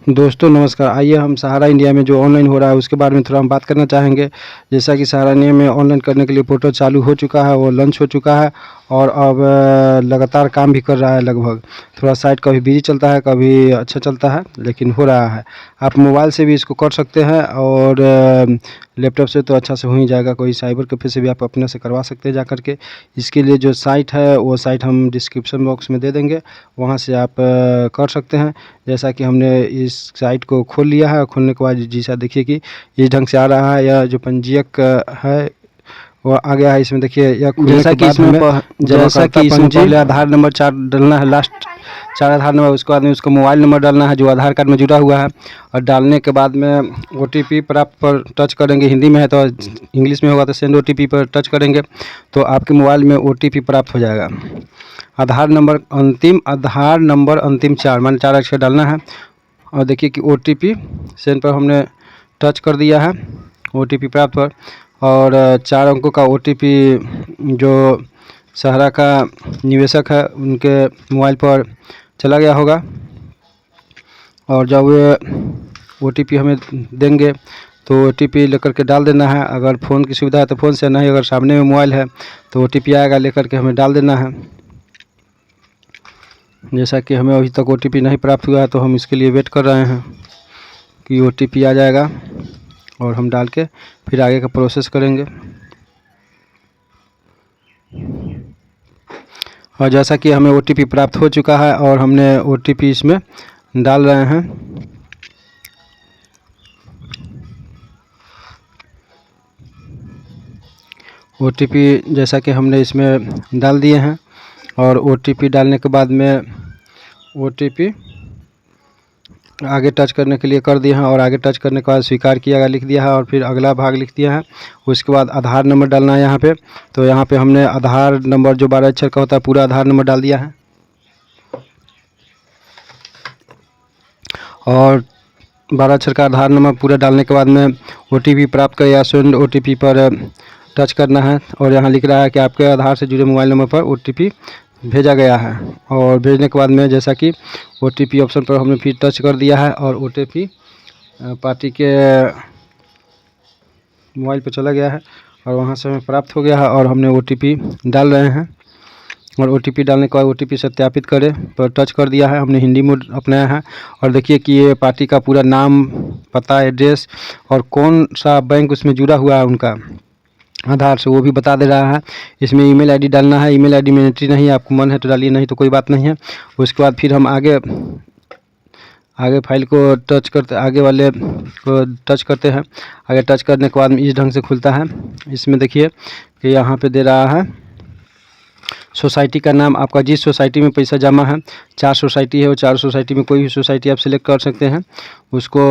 दोस्तों नमस्कार। आइए हम सहारा इंडिया में जो ऑनलाइन हो रहा है उसके बारे में थोड़ा हम बात करना चाहेंगे। जैसा कि सहारा इंडिया में ऑनलाइन करने के लिए पोर्टल चालू हो चुका है, वो लॉन्च हो चुका है और अब लगातार काम भी कर रहा है लगभग। थोड़ा साइट कभी बिजी चलता है, कभी अच्छा चलता है, लेकिन हो रहा है। आप मोबाइल से भी इसको कर सकते हैं और लैपटॉप से तो अच्छा से हो ही जाएगा। कोई साइबर कैफ़े से भी आप अपने से करवा सकते हैं जा कर के। इसके लिए जो साइट है वो साइट हम डिस्क्रिप्शन बॉक्स में दे देंगे, वहाँ से आप कर सकते हैं। जैसा कि हमने इस साइट को खोल लिया है, खोलने के बाद जैसा देखिए कि इस ढंग से आ रहा है। यह जो पंजीयक है वो आ गया है। इसमें देखिए यह खुलने के बाद हमें जमाकर्ता इसमें पहले आधार नंबर 4 डलना है, लास्ट 4 आधार नंबर। उसके बाद में उसका मोबाइल नंबर डालना है जो आधार कार्ड में जुड़ा हुआ है, और डालने के बाद में OTP प्राप्त पर टच करेंगे। हिंदी में है तो इंग्लिश में होगा तो सेंड OTP पर टच करेंगे तो आपके मोबाइल में OTP प्राप्त हो जाएगा। आधार नंबर अंतिम 4 माने 4 अक्षर डालना है। और देखिए कि OTP सेंड पर हमने टच कर दिया है, OTP प्राप्त पर। और 4 अंकों का OTP जो सहारा का निवेशक है उनके मोबाइल पर चला गया होगा। और जब वो OTP हमें देंगे तो OTP लेकर के डाल देना है। अगर फ़ोन की सुविधा है तो फ़ोन से, नहीं अगर सामने में मोबाइल है तो OTP आएगा, लेकर के हमें डाल देना है। जैसा कि हमें अभी तक OTP नहीं प्राप्त हुआ है तो हम इसके लिए वेट कर रहे हैं कि OTP आ जाएगा और हम डाल के फिर आगे का प्रोसेस करेंगे। और जैसा कि हमें OTP प्राप्त हो चुका है और हमने OTP इसमें डाल रहे हैं। OTP जैसा कि हमने इसमें डाल दिए हैं और OTP डालने के बाद में OTP आगे टच करने के लिए कर दिए हैं, और आगे टच करने के बाद स्वीकार किया लिख दिया है और फिर अगला भाग लिख दिया है। उसके बाद आधार नंबर डालना है यहाँ पे। तो यहाँ पे हमने आधार नंबर जो 12 अक्षर का होता है पूरा आधार नंबर डाल दिया है। और 12 अक्षर का आधार नंबर पूरा डालने के बाद में OTP प्राप्त कर या सेंड OTP पर टच करना है, और यहाँ लिख रहा है कि आपके आधार से जुड़े मोबाइल नंबर पर OTP भेजा गया है। और भेजने के बाद में जैसा कि OTP ऑप्शन पर हमने फिर टच कर दिया है और OTP पार्टी के मोबाइल पर चला गया है और वहाँ से हमें प्राप्त हो गया है और हमने OTP डाल रहे हैं। और OTP डालने के बाद OTP सत्यापित करें पर टच कर दिया है, हमने हिंदी मोड अपनाया है। और देखिए कि ये पार्टी का पूरा नाम, पता, एड्रेस और कौन सा बैंक उसमें जुड़ा हुआ है उनका आधार से वो भी बता दे रहा है। इसमें ईमेल आईडी डालना है, ईमेल आईडी में एंट्री नहीं है, आपको मन है तो डालिए, नहीं तो कोई बात नहीं है। उसके बाद फिर हम आगे फाइल को टच करते, आगे वाले को टच करते हैं। आगे टच करने के बाद इस ढंग से खुलता है। इसमें देखिए कि यहाँ पे दे रहा है सोसाइटी का नाम, आपका जिस सोसाइटी में पैसा जमा है, 4 सोसाइटी है, वो 4 सोसाइटी में कोई भी सोसाइटी आप सिलेक्ट कर सकते हैं। उसको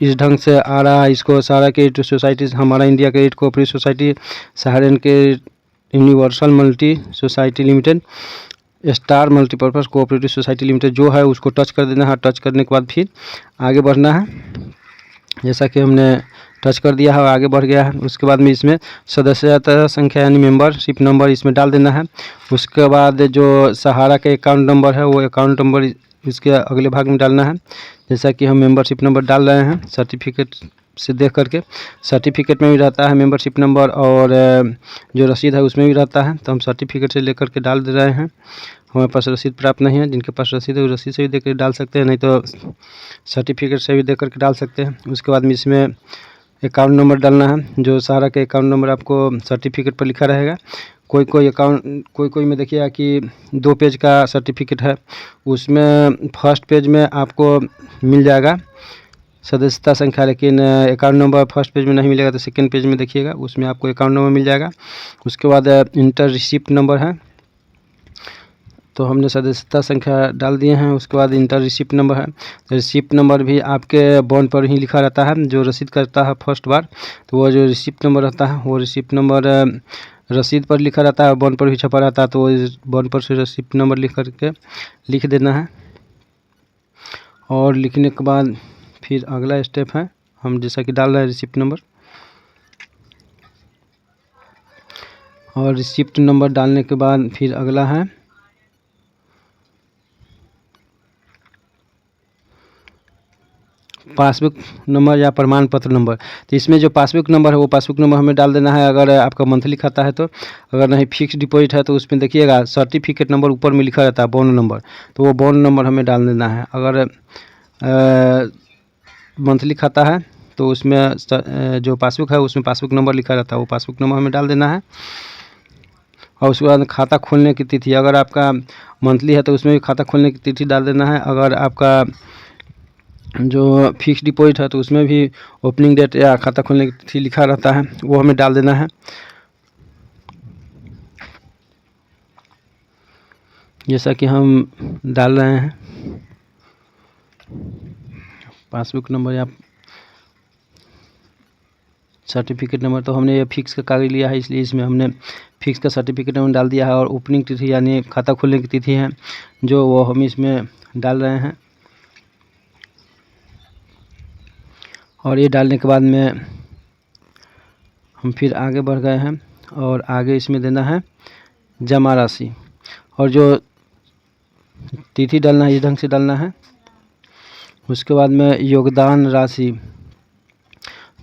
इस ढंग से आ रहा है। इसको सहारा क्रेडिट सोसाइटी, हमारा इंडिया क्रेडिट कोऑपरेटिव सोसाइटी, सहारन के universal multi society limited, star multipurpose cooperative society limited जो है उसको टच कर देना है। टच करने के बाद फिर आगे बढ़ना है। जैसा कि हमने टच कर दिया है और आगे बढ़ गया है। उसके बाद में इसमें सदस्यता संख्या यानी मेंबरशिप नंबर इसमें डाल देना है। उसके बाद जो सहारा का अकाउंट नंबर है वो अकाउंट नंबर इसके अगले भाग में डालना है। जैसा कि हम मेंबरशिप नंबर डाल रहे हैं सर्टिफिकेट से देख करके। सर्टिफिकेट में भी रहता है मेंबरशिप नंबर और जो रसीद है उसमें भी रहता है, तो हम सर्टिफिकेट से लेकर के डाल दे रहे हैं। हमारे पास रसीद प्राप्त नहीं है, जिनके पास रसीद है वो रसीद से भी देकर डाल सकते हैं, नहीं तो सर्टिफिकेट से भी देकर के डाल सकते हैं। उसके बाद में इसमें अकाउंट नंबर डालना है। जो सहारा के अकाउंट नंबर आपको सर्टिफिकेट पर लिखा रहेगा। कोई में देखिएगा कि 2 पेज का सर्टिफिकेट है, उसमें फर्स्ट पेज में आपको मिल जाएगा सदस्यता संख्या, लेकिन अकाउंट नंबर फर्स्ट पेज में नहीं मिलेगा तो सेकंड पेज में देखिएगा, उसमें आपको अकाउंट नंबर मिल जाएगा। उसके बाद इंटर रिसिप्ट नंबर है, तो हमने सदस्यता संख्या डाल दिए हैं। उसके बाद इंटर रिसिप्ट नंबर है। रिसिप्ट नंबर भी आपके बॉन्ड पर ही लिखा रहता है। जो रसीद करता है फर्स्ट बार, तो वो जो रिसिप्ट नंबर रहता है वो रिसिप्ट नंबर रसीद पर लिखा रहता है, बॉन्ड पर भी छपा रहता है, तो वो बॉन्ड पर से रिसिप्ट नंबर लिख देना है। और लिखने के बाद फिर अगला स्टेप है, हम जैसा कि डाल रहे हैं रिसिप्ट नंबर। और रिसिप्ट नंबर डालने के बाद फिर अगला है पासबुक नंबर या प्रमाण पत्र नंबर। तो इसमें जो पासबुक नंबर है वो पासबुक नंबर हमें डाल देना है अगर आपका मंथली खाता है तो। अगर नहीं फिक्स डिपॉजिट है तो उसमें देखिएगा सर्टिफिकेट नंबर ऊपर में लिखा रहता है बॉन्ड नंबर, तो वो बॉन्ड नंबर हमें डाल देना है। अगर मंथली खाता है तो उसमें जो पासबुक है उसमें पासबुक नंबर लिखा रहता है, वो पासबुक नंबर हमें डाल देना है। और उसके बाद खाता खोलने की तिथि, अगर आपका मंथली है तो उसमें भी खाता खोलने की तिथि डाल देना है। अगर आपका जो फिक्स डिपॉजिट है तो उसमें भी ओपनिंग डेट या खाता खोलने की तिथि लिखा रहता है, वो हमें डाल देना है। जैसा कि हम डाल रहे हैं पासबुक नंबर या सर्टिफिकेट नंबर, तो हमने ये फिक्स का कागज लिया है इसलिए इसमें हमने फिक्स का सर्टिफिकेट नंबर डाल दिया है। और ओपनिंग तिथि यानी खाता खोलने की तिथि है जो वो हम इसमें डाल रहे हैं। और ये डालने के बाद में हम फिर आगे बढ़ गए हैं और आगे इसमें देना है जमा राशि, और जो तिथि डालना है इस ढंग से डालना है। उसके बाद में योगदान राशि,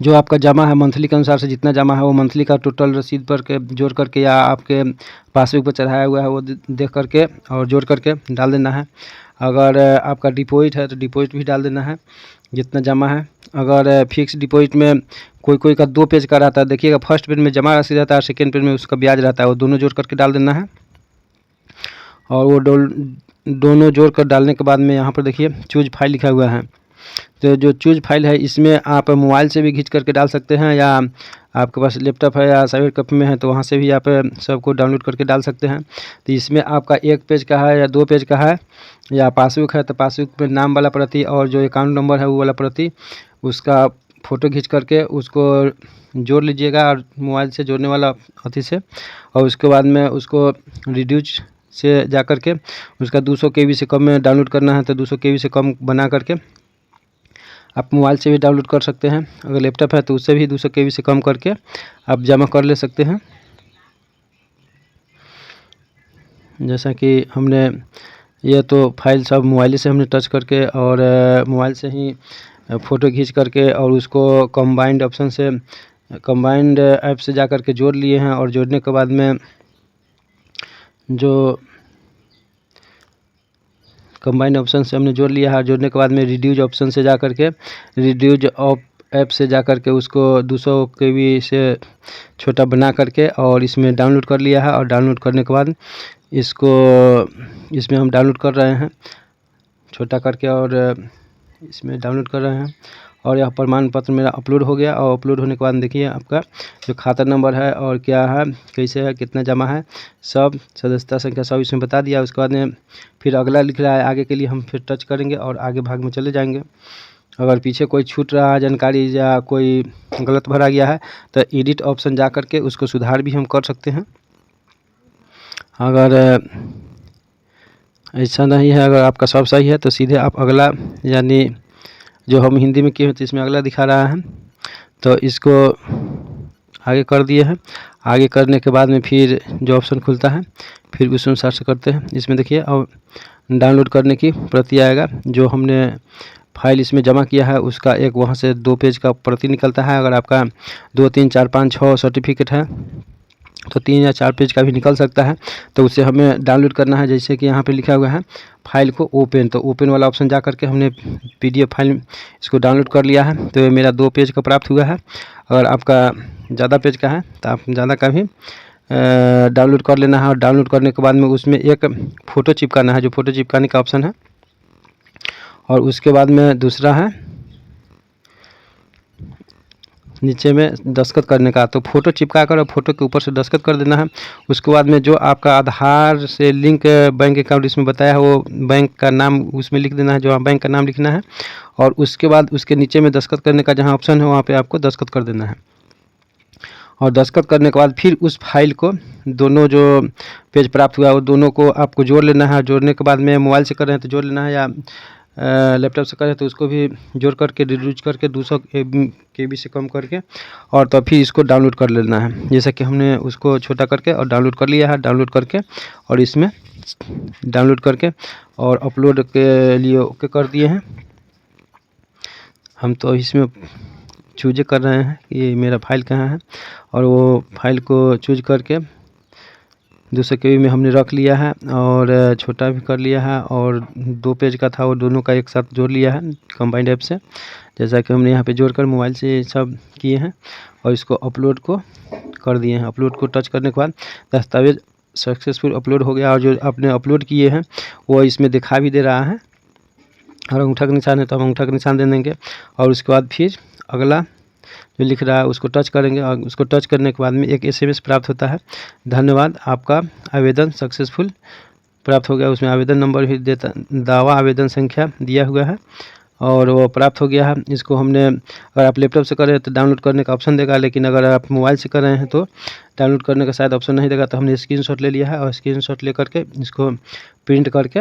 जो आपका जमा है मंथली के अनुसार से जितना जमा है वो मंथली का टोटल रसीद पर के जोड़ करके या आपके पासबुक पर चढ़ाया हुआ है वो देख करके और जोड़ करके डाल देना है। अगर आपका डिपॉजिट है तो डिपॉजिट भी डाल देना है जितना जमा है। अगर फिक्स डिपॉजिट में कोई का 2 पेज का रहता है, देखिएगा फर्स्ट पेज में जमा राशि रहता है, सेकेंड पेज में उसका ब्याज रहता है, वो दोनों जोड़ करके डाल देना है। और वो दोनों जोड़ कर डालने के बाद में यहाँ पर देखिए चूज फाइल लिखा हुआ है, तो जो चूज फाइल है इसमें आप मोबाइल से भी खींच करके डाल सकते हैं या आपके पास लैपटॉप है या साइबर कैफे में है तो वहाँ से भी आप सबको डाउनलोड करके डाल सकते हैं। तो इसमें आपका 1 पेज का है या 2 पेज का है, या पासबुक है तो पासबुक में नाम वाला प्रति और जो अकाउंट नंबर है वो वाला प्रति, उसका फ़ोटो खींच करके उसको जोड़ लीजिएगा और मोबाइल से जोड़ने वाला अथी से, और उसके बाद में उसको रिड्यूस से जा कर के उसका 200 KB से कम में डाउनलोड करना है तो 200 KB से कम बना करके आप मोबाइल से भी डाउनलोड कर सकते हैं। अगर लैपटॉप है तो उससे भी 200 KB से कम करके आप जमा कर ले सकते हैं। जैसा कि हमने ये तो फाइल सब मोबाइल से हमने टच करके और मोबाइल से ही फ़ोटो खींच करके और उसको कंबाइंड ऑप्शन से कंबाइंड ऐप से जा कर के जोड़ लिए हैं। और जोड़ने के बाद में जो कंबाइंड ऑप्शन से हमने जोड़ लिया है, जोड़ने के बाद में रिड्यूज ऑप्शन से जा कर के रिड्यूज ऑफ ऐप से जा कर के उसको 200 KB से छोटा बना करके और इसमें डाउनलोड कर लिया है। और डाउनलोड करने के बाद इसको इसमें हम डाउनलोड कर रहे हैं छोटा करके और इसमें डाउनलोड कर रहे हैं। और यह प्रमाण पत्र मेरा अपलोड हो गया, और अपलोड होने के बाद देखिए आपका जो खाता नंबर है और क्या है कैसे है कितना जमा है सब सदस्यता संख्या सब इसमें बता दिया। उसके बाद में फिर अगला लिख रहा है, आगे के लिए हम फिर टच करेंगे और आगे भाग में चले जाएंगे। अगर पीछे कोई छूट रहा है जानकारी या कोई गलत भरा गया है तो एडिट ऑप्शन जा कर के उसको सुधार भी हम कर सकते हैं। अगर ऐसा नहीं है, अगर आपका सब सही है तो सीधे आप अगला, यानी जो हम हिंदी में किए हैं तो इसमें अगला दिखा रहा है तो इसको आगे कर दिए हैं। आगे करने के बाद में फिर जो ऑप्शन खुलता है फिर उस अनुसार से करते हैं। इसमें देखिए अब डाउनलोड करने की प्रति आएगा, जो हमने फाइल इसमें जमा किया है उसका एक वहाँ से 2 पेज का प्रति निकलता है। अगर आपका 2, 3, 4, 5, 6 सर्टिफिकेट है तो 3 या 4 पेज का भी निकल सकता है, तो उसे हमें डाउनलोड करना है। जैसे कि यहाँ पे लिखा हुआ है फाइल को ओपन, तो ओपन वाला ऑप्शन जा करके हमने PDF फाइल इसको डाउनलोड कर लिया है। तो ये मेरा 2 पेज का प्राप्त हुआ है। अगर आपका ज़्यादा पेज का है तो आप ज़्यादा का भी डाउनलोड कर लेना है। और डाउनलोड करने के बाद में उसमें एक फ़ोटो चिपकाना है, जो फ़ोटो चिपकाने का ऑप्शन है। और उसके बाद में दूसरा है नीचे में दस्तखत करने का, तो फ़ोटो चिपका कर और फ़ोटो के ऊपर से दस्तखत कर देना है। उसके बाद में जो आपका आधार से लिंक बैंक अकाउंट इसमें बताया है वो बैंक का नाम उसमें लिख देना है, जो बैंक का नाम लिखना है। और उसके बाद उसके नीचे में दस्तखत करने का जहाँ ऑप्शन है वहाँ पे आपको दस्तखत कर देना है। और दस्तखत करने के बाद फिर उस फाइल को दोनों जो पेज प्राप्त हुआ है वो दोनों को आपको जोड़ लेना है। जोड़ने के बाद में मोबाइल से कर रहे हैं तो जोड़ लेना है, या लैपटॉप से करें तो उसको भी जोड़ करके रिड्यूस करके 200 KB से कम करके और तो फिर इसको डाउनलोड कर लेना है। जैसा कि हमने उसको छोटा करके और डाउनलोड कर लिया है। डाउनलोड करके और इसमें डाउनलोड करके और अपलोड के लिए ओके कर दिए हैं। हम तो इसमें चूज कर रहे हैं कि मेरा फाइल कहाँ है, और वो फाइल को चूज करके 200 KB में हमने रख लिया है और छोटा भी कर लिया है, और 2 पेज का था वो दोनों का एक साथ जोड़ लिया है कंबाइंड ऐप से, जैसा कि हमने यहाँ पे जोड़कर मोबाइल से सब किए हैं और इसको अपलोड को कर दिए हैं। अपलोड को टच करने के बाद दस्तावेज सक्सेसफुल अपलोड हो गया, और जो आपने अपलोड किए हैं वो इसमें दिखा भी दे रहा है, और अंगूठा का निशान है तो हम अंगूठा का निशान दे देंगे, और उसके बाद फिर अगला जो लिख रहा है उसको टच करेंगे, और उसको टच करने के बाद में एक SMS प्राप्त होता है, धन्यवाद आपका आवेदन सक्सेसफुल प्राप्त हो गया। उसमें आवेदन नंबर भी देता, दावा आवेदन संख्या दिया हुआ है, और वो प्राप्त हो गया है। इसको हमने, अगर आप लैपटॉप से कर रहे हैं तो डाउनलोड करने का ऑप्शन देगा, लेकिन अगर आप मोबाइल से कर रहे हैं तो डाउनलोड करने का शायद ऑप्शन नहीं देगा। तो हमने स्क्रीनशॉट ले लिया है, और स्क्रीनशॉट ले करके इसको प्रिंट करके,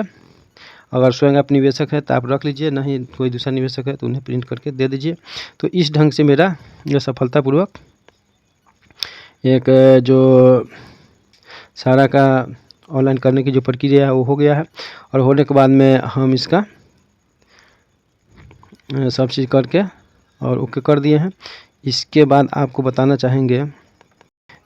अगर स्वयं आप निवेशक है तो आप रख लीजिए, नहीं कोई दूसरा निवेशक है तो उन्हें प्रिंट करके दे दीजिए। तो इस ढंग से मेरा यह सफलतापूर्वक एक जो सारा का ऑनलाइन करने की जो प्रक्रिया है वो हो गया है, और होने के बाद में हम इसका सब चीज़ करके और ओके कर दिए हैं। इसके बाद आपको बताना चाहेंगे,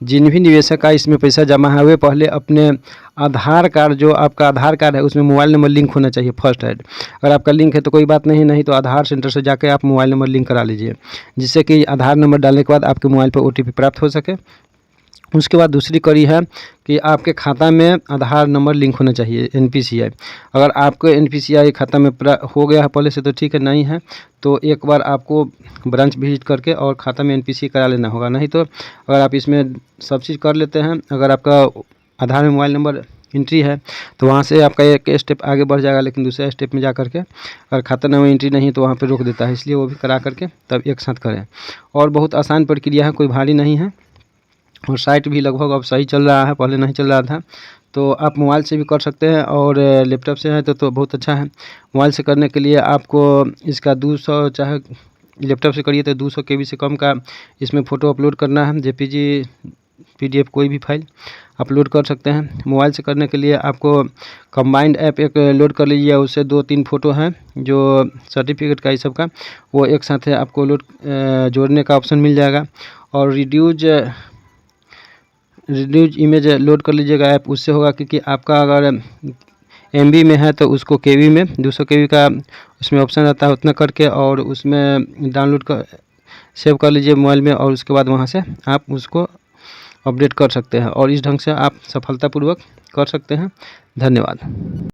जिन भी निवेशक का इसमें पैसा जमा है वे पहले अपने आधार कार्ड, जो आपका आधार कार्ड है उसमें मोबाइल नंबर लिंक होना चाहिए फर्स्ट ऐड। अगर आपका लिंक है तो कोई बात नहीं, नहीं तो आधार सेंटर से जाकर आप मोबाइल नंबर लिंक करा लीजिए, जिससे कि आधार नंबर डालने के बाद आपके मोबाइल पर OTP प्राप्त हो सके। उसके बाद दूसरी कड़ी है कि आपके खाता में आधार नंबर लिंक होना चाहिए, NPCI। अगर आपके NPCI खाता में हो गया है पहले से तो ठीक है, नहीं है तो एक बार आपको ब्रांच विजिट करके और खाता में NPCI करा लेना होगा। नहीं तो अगर आप इसमें सब चीज़ कर लेते हैं, अगर आपका आधार में मोबाइल नंबर एंट्री है तो वहाँ से आपका एक स्टेप आगे बढ़ जाएगा, लेकिन दूसरे स्टेप में जा करके अगर खाता नंबर एंट्री नहीं तो वहाँ पर रोक देता है, इसलिए वो भी करा करके तब एक साथ करें। और बहुत आसान प्रक्रिया है, कोई भारी नहीं है, और साइट भी लगभग अब सही चल रहा है, पहले नहीं चल रहा था। तो आप मोबाइल से भी कर सकते हैं, और लैपटॉप से है तो बहुत अच्छा है। मोबाइल से करने के लिए आपको इसका 200, चाहे लैपटॉप से करिए तो 200 KB से कम का इसमें फ़ोटो अपलोड करना है, JPG PDF कोई भी फाइल अपलोड कर सकते हैं। मोबाइल से करने के लिए आपको कंबाइंड ऐप एक लोड कर लीजिए, उससे 2-3 फ़ोटो हैं जो सर्टिफिकेट का, इस सब का, वो एक साथ है आपको लोड जोड़ने का ऑप्शन मिल जाएगा। और रिड्यूज इमेज लोड कर लीजिएगा ऐप, उससे होगा क्योंकि आपका अगर MB में है तो उसको KB में 200 KB का उसमें ऑप्शन रहता है, उतना करके और उसमें डाउनलोड कर सेव कर लीजिए मोबाइल में, और उसके बाद वहाँ से आप उसको अपडेट कर सकते हैं, और इस ढंग से आप सफलतापूर्वक कर सकते हैं। धन्यवाद।